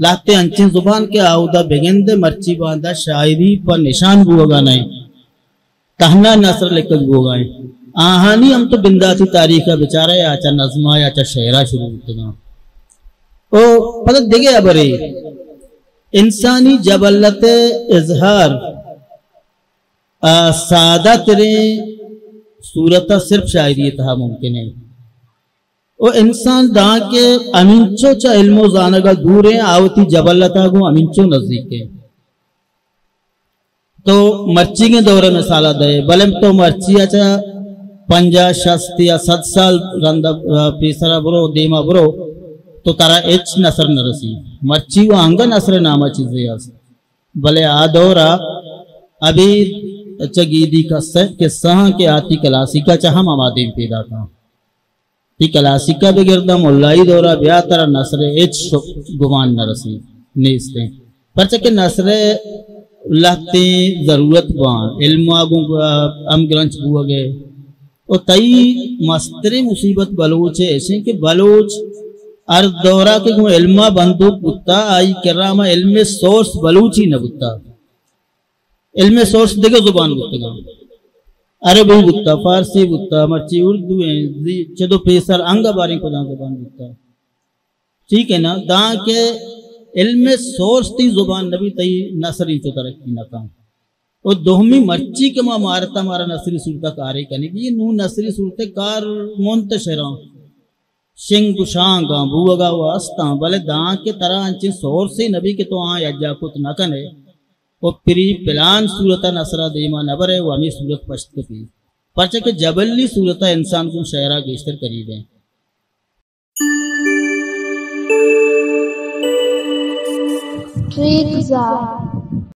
लाते अंचिन जुबान के आउदा बेगंदे मर्ची बांधा शायरी पर निशान बुआ नहीं कहना नसर लेकर बुआ आहानी हम तो बिंदासी तारीख का बेचारा या आचा नज़मा या आचा शेरा शुरू होते ओ पता देखे अबरे इंसानी जबलत इजहार सादा तेरे सूरत सिर्फ शायरी था मुमकिन है ओ इंसान दा के अमिंचो चा इल्मो जानगा दूर है आवती जबलता को अमिंचो नजदीक है तो मर्ची के दौरे में साला दे बलम तो मर्ची आचा 50 60 या 7 साल रंदा पीसरा बरो देमा बरो तो तारा एच नसर न रसी मर्ची वो अंग नसर नामा चीजें यास भले आ दौरा अभी चगीदी का सह के सहा के आती क्लासिका चाह मामादीन पैदा था ती क्लासिका बेगिरदा मुल्लाई दौरा ब्या तारा नसरे एच गुमान न रसी नेस्ते पर चके नसरे लाते जरूरत बान इल्म आगू हम ग्रंथ बुआ गए और तई मस्तरे मुसीबत बलोच है ऐसे कि बलोच अर दौरा के गो इल्मा बंदूक बुत्ता आई करामा इल्मे सोर्स बलूची न बुत्ता इल्मे सोर्स देखे जुबान बुत्ता अरबी बुत्ता फारसी बुत्ता मर्ची उर्दू है चदो पेसर अंगा बारी को जुबान बुत्ता ठीक है ना दा के इल्मे सोर्स ती जुबान नबी तई नसरी तो तरक्की न काम और दोहमी मर्ची के मारता मारा नसरी सूरत कारे कने ये नू नसरी सूरत कार मुंतशरा शिंग गुशांगा बुआगा वास्ता भले दा के तरह अंचे सोर से नबी के तो आ यज्जा कुत न कने वो प्री प्लान सूरत नसरा देमा नबर है वो हमें सूरत पश्त पी परचे के जबली सूरत इंसान को शहरा गेस्टर करीब है